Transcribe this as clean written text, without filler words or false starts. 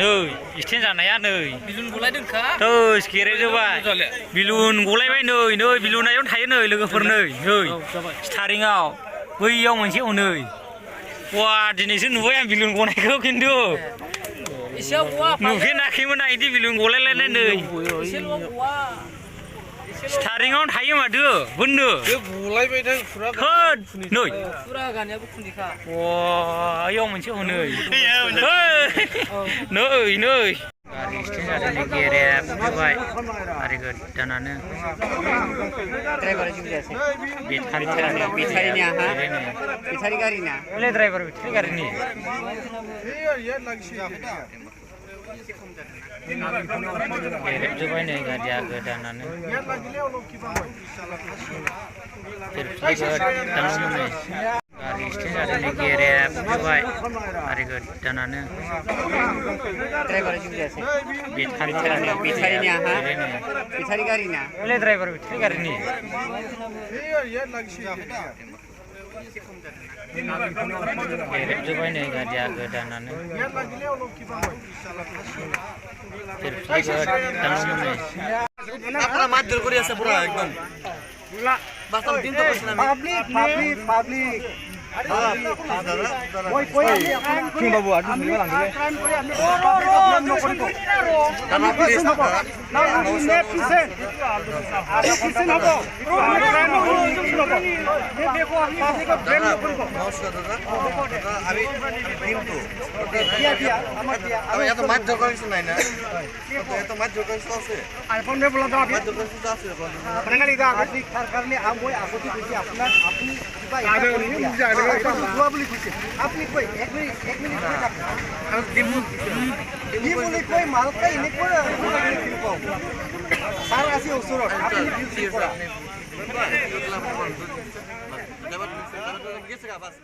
Nơi, extend जानाया नै. Bilun गलायदोंखा. Terus kira coba. Bilun गलायबाय नै bilun आयाव थायो नै लोगोफोर नै. Staringआव. बैयाव मोनसे नै. Wah, दिनैसो नुबाय आं bilun गनायखौ खिन्थु. एसेयाव गवा. नुफेराखैमोन आं इदि bilun गलायलायनाय नै. एसेल' गवा. Staringआव थायो माथो बोननो. बे गलायबाय थां फुरा होद नै. फुरा गानियाबो खुन्दिखा. Wah, आयाव मोनसे नै. नै. Gaरि extend जादों गेरेब होबाय. गारि गोदानानो. Driver juga sih. Betarnya ha. Betari गारिना. Oleh driver betari गारिनि. Gerep जोबाय नै गारिया गोदानानो. Gaरि extend जादों गेरेब होबाय. गारि गोदानानो. Driver juga sih. Betarnya ha. Betari गारिना. Oleh driver betari गारिनि. Gerep जोबाय नै गारिया गोदानानो. আপনারা মারধর করে আছে পুরা একদম বাস্তব দিন তো করছিলাম পাবলিক কি বাবু আদি মিলে লাগলে দাদা প্লিজ আমি কিন্তু এত মারধর করেছি নাই না এত মারধর করেছি আছে আইফোন में बोला था अभी मारधर করেছি আছে আপনারা লিখা আছে সরকারने আমই আপত্তি দিছি আপনার আপনি আগে বুঝা বলি কইছে আপনি কই এক মিনিট কই থাকবেন আমি দিমু ই বলে কই মালটা ইনি করে স্যার আছে ওসরত আপনি ডিউটি করা গেছে গা বাস